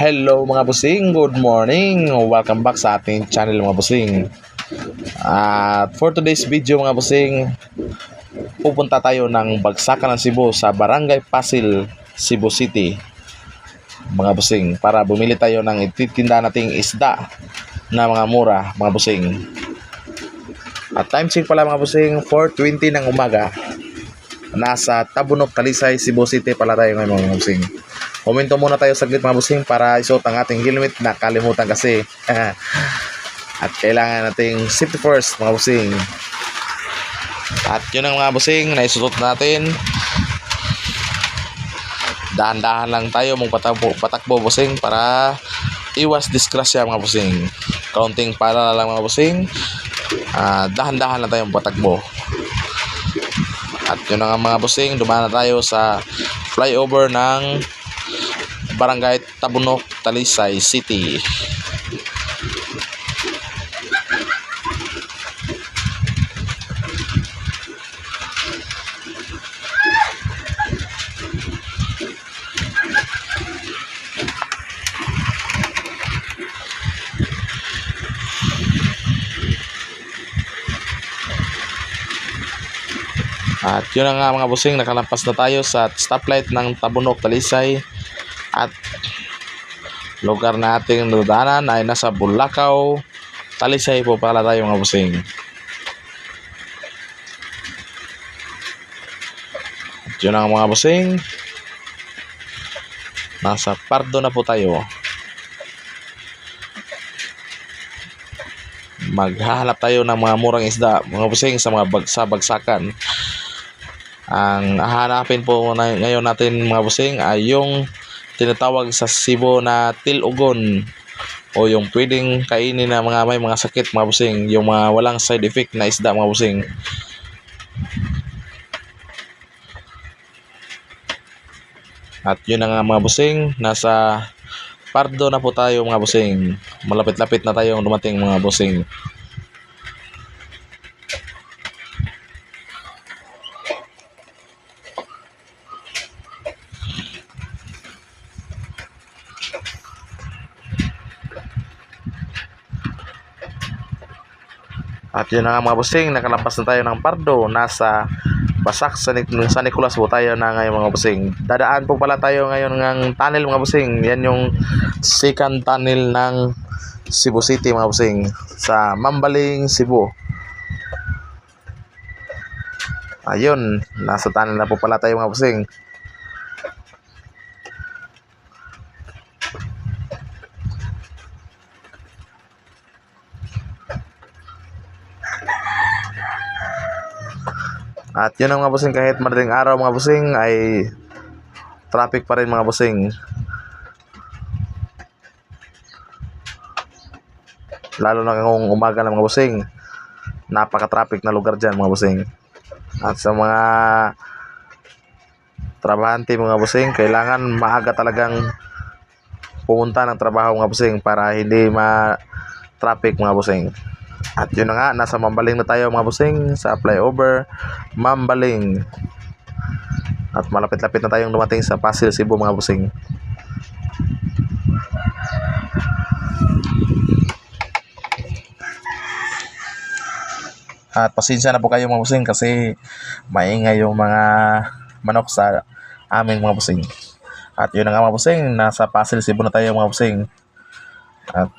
Hello mga busing, good morning. Welcome back sa ating channel mga busing. At for today's video mga busing, pupunta tayo ng Bagsakan ng Cebu sa Barangay Pasil, Cebu City mga busing, para bumili tayo ng ititinda nating isda na mga mura mga busing. At time check pala mga busing, 4:20 ng umaga. Nasa Tabunok, Talisay, Cebu City pala tayo ngayon mga busing. Komento muna tayo saglit mga busing para isuot ang ating helmet, nakalimutan kasi. At kailangan nating safety first mga busing. At yun ang mga busing na isuot natin. Dahan-dahan lang tayo patakbo busing para iwas disgrasya mga busing. Kaunting para lang mga busing. Dahan-dahan lang tayong patakbo. At yun nga mga busing, dumaan na tayo sa flyover ng Barangay Tabunok, Talisay City. At yun na nga mga busing, nakalampas na tayo sa stoplight ng Tabunok, Talisay. At lugar na ating dadaanan ay nasa Bulacau, Talisay po pala tayo mga busing. At yun na nga mga busing, nasa Pardo na po tayo. Maghahanap tayo ng mga murang isda mga busing sa bagsakan. Ang hahanapin po ngayon natin mga busing ay yung tinatawag sa Cebu na tilugon, o yung pwedeng kainin na may mga sakit mga busing, yung mga walang side effect na isda mga busing. At yun na nga mga busing, nasa Pardo na po tayo mga busing. Malapit-lapit na tayong dumating mga busing. At yun na nga mga busing, nakalampas na tayo ng Pardo. Nasa Basak San Nicolas po tayo na ngayon mga busing. Dadaan po pala tayo ngayon ng tunnel mga busing. Yan yung second tunnel ng Cebu City mga busing, sa Mambaling, Cebu. Ayun, nasa tunnel na po pala tayo mga busing. At yun ang mga busing, kahit madaling araw mga busing ay traffic pa rin mga busing. Lalo na kung umaga na mga busing, napaka-traffic na lugar dyan mga busing. At sa mga trabahante mga busing, kailangan maaga talagang pumunta ng trabaho mga busing para hindi ma-traffic mga busing. At yun na nga, nasa Mambaling na tayo mga busing, sa flyover Mambaling. At malapit-lapit na tayong dumating sa Pasil, Cebu mga busing. At pasensya na po kayo mga busing kasi maingay yung mga manok sa aming mga busing. At yun na nga mga busing, nasa Pasil, Cebu na tayo mga busing. At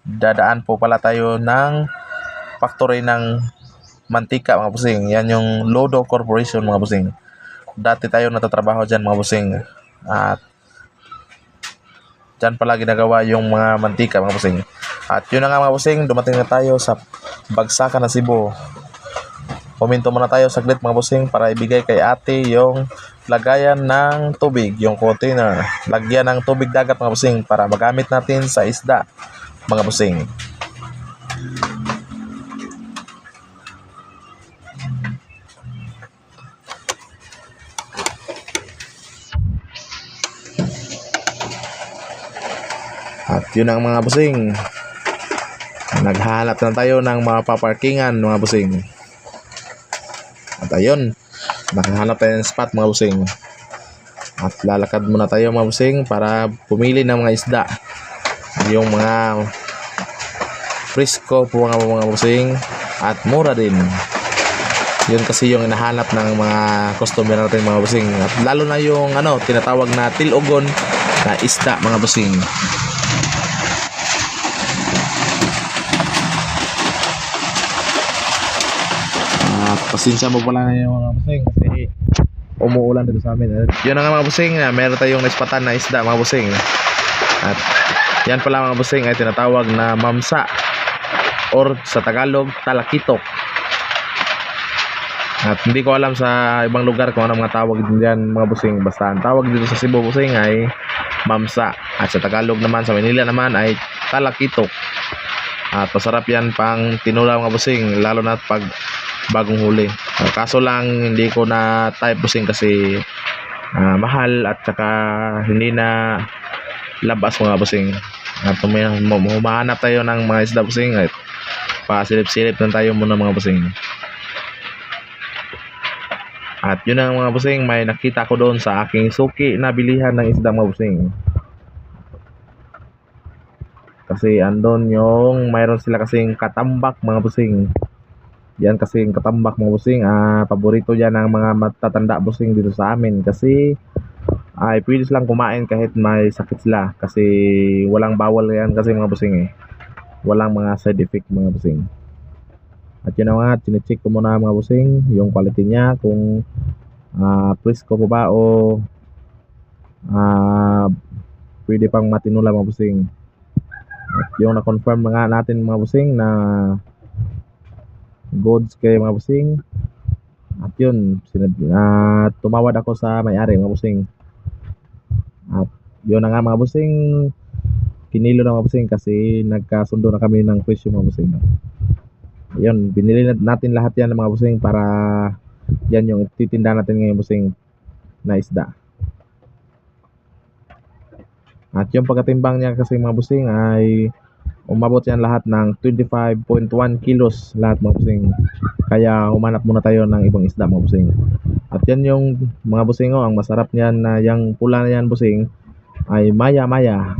dadaan po pala tayo ng factory ng mantika mga busing. Yan yung Lodo Corporation mga busing. Dati tayo natatrabaho dyan mga busing. At dyan pala ginagawa yung mga mantika mga busing. At yun na nga mga busing, dumating na tayo sa Bagsakan ng Cebu. Puminto muna tayo saglit mga busing para ibigay kay ate yung lagayan ng tubig, yung container. Lagyan ng tubig dagat mga busing para magamit natin sa isda mga busing. At yun ang mga busing, naghahanap na tayo ng mga paparkingan mga busing. At ayun, nakahanap tayo ng spot mga busing. At lalakad muna tayo mga busing para pumili ng mga isda. Yung mga frisco po mga busing at mura din. Yun kasi yung hinahanap ng mga customer natin mga busing. At lalo na yung tinatawag na tilogon na isda mga busing. At pasensya mo pala na yung mga busing kasi umuulan dito sa amin. Yun na nga mga busing, meron tayong naispatan na isda mga busing. At yan pala mga busing ay tinatawag na mamsa or sa Tagalog talakitok. At hindi ko alam sa ibang lugar kung ano mga tawag din dyan mga busing. Basta ang tawag dito sa Cebu busing ay mamsa. At sa Tagalog naman, sa Manila naman ay talakitok. At masarap yan pang tinula mga busing, lalo na pag bagong huli. Kaso lang hindi ko na type busing kasi mahal at saka hindi na labas mga busing. At humahanap tayo ng mga isda busing at pasilip-silip lang tayo muna mga busing. At yun ang mga busing, may nakita ko doon sa aking suki na bilihan ng isda mga busing. Kasi andon yung mayroon sila kasing katambak mga busing. Yan kasi yung katambak mga busing, paborito yan ng mga matatanda busing dito sa amin kasi ay pwede silang kumain kahit may sakit sila kasi walang bawal yan kasi mga busing walang mga side effect mga busing. At yun na nga, chinecheck ko muna mga busing yung quality niya kung fresco pa ba o pwede pang matinula mga busing. At yung na-confirm nga natin mga busing na goods kay mga busing. At yun, tumawad ako sa may-ari mga busing. At yun na nga mga busing, kinilo na mga busing kasi nagkasundo na kami ng presyo mga busing. Yun, binili natin lahat yan mga busing para yan yung ititinda natin ngayon busing na isda. At yung pagkatimbang niya kasi mga busing ay umabot yan lahat ng 25.1 kilos lahat mga busing. Kaya humanap muna tayo ng ibang isda mga busing. At yan yung mga busing ang masarap niyan na yung pula na yan busing ay maya-maya.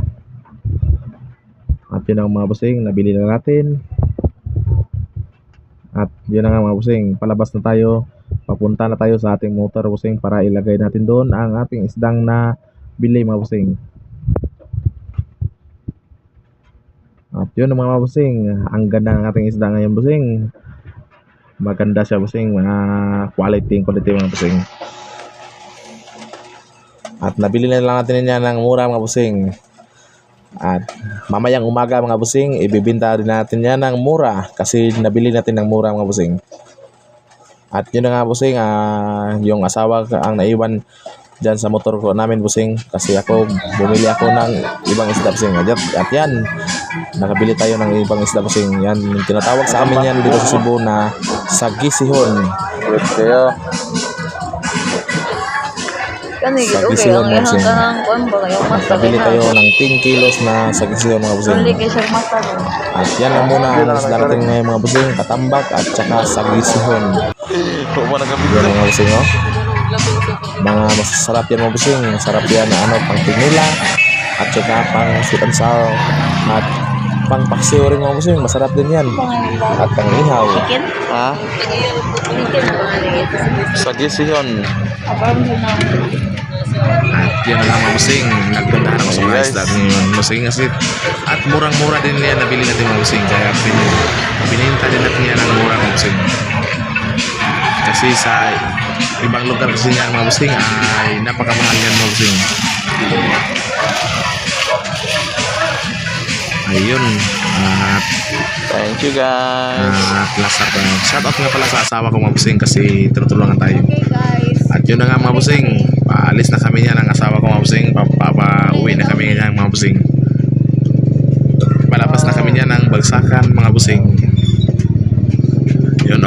At yun ang mga busing, nabili na natin. At yun na nga mga busing, palabas na tayo, papunta na tayo sa ating motor busing para ilagay natin doon ang ating isdang na bili mga busing. At yun ang mga busing, ang ganda ng ating isda ngayon busing. Maganda siya busing, quality mga busing. At nabili na lang natin niya ng mura mga busing. At mamayang umaga mga busing, ibibinta rin natin yan ng mura kasi nabili natin ng mura mga busing. At yun na nga busing, yung asawa ang naiwan dyan sa motor ko namin busing kasi bumili ako ng ibang isda busing. At yan, nakabili tayo ng ibang isda busing. Yan, tinatawag sa amin yan dito sa Cebu na sagisihon. Good kayo. Sagisihon mga busing. Nakabili tayo ng 10 kilos na sagisihon mga busing. At yan lang muna ang isda natin ngayon mga busing, katambak at saka sagisihon. Yan mga busing mga masasarap yan mga busing. Masarap yan na pang tinula at saka pang sweet and sour at pang paksiw rin mga busing. Masarap din yan at pang ihaw. Sagisihon. At yan na lang mga busing, nagpuntahan ako sa mga isda ngayon busing kasi at murang-mura din yan nabili natin mga busing kaya bininta din natin yan ng mura mga busing kasi sa ibang lugar kasi yan mga busing ay napakamahal yan mga busing. Ayun, Thank you guys. shout out nga pala sa asawa ko mga busing kasi tinutulungan tayo. At yun na nga mga busing, paalis na kami niya ng asawa ko mga busing, papauwi na kami niya mga busing. Palabas na kami niya ng Bagsakan mga busing. Yun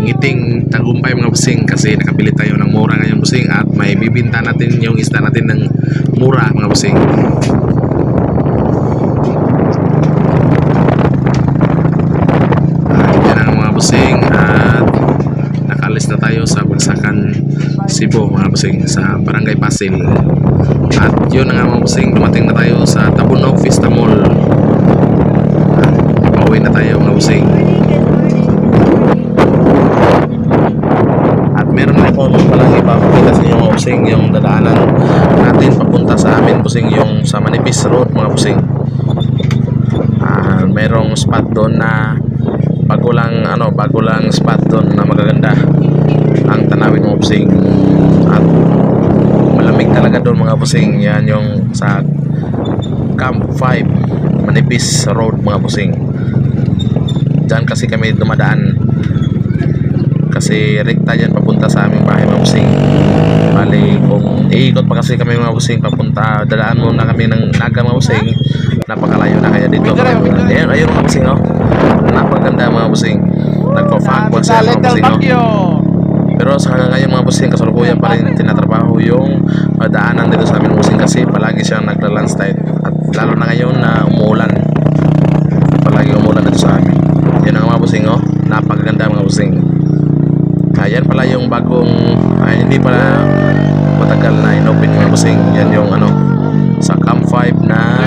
ngiting tagumpay mga busing kasi nakabili tayo ng mura ngayon busing at may bibinta natin yung isda natin ng mura mga busing. At yan ang mga busing at nakalis na tayo sa Bagsakan, Cebu. Cebu mga bossing sa Barangay Pasil. At yun na nga mga bossing, dumating na tayo sa Tabunog Vista Mall. Pauwi na tayo mga bossing. At meron na ako palang ipapakita sa inyo mga bossing, yung dadaanan natin papunta sa amin bossing, yung sa Manipis Road mga bossing. Merong spot doon na bago lang spot doon na magaganda ang tanawin mga bossing. At malamig talaga doon mga bossing. Yan yung sa Camp 5 Manipis Road mga bossing. Diyan kasi kami dumadaan, kasi rekta yan papunta sa aming bahay mga bossing. Bali kung iikot pa kasi kami mga bossing papunta, dadaan muna kami ng Naga mga bossing. Napakalayo na kaya dito. Ayun mga bossing, oh. Napaganda mga bossing. Nagpa-fog siya mga bossing, oh. Pero sa ngayon mga bossing, kasalukuyan pa rin tinatrabaho yung daanan dito sa amin bossing, kasi palagi siyang nagla-landslide. At lalo na ngayon na umuulan. Palagi umuulan dito sa amin. Yan ang mga bossing, oh. Napakaganda mga bossing. Ayan pala yung bagong, hindi pala matagal na inopen mga bossing. Yan yung sa Camp 5 na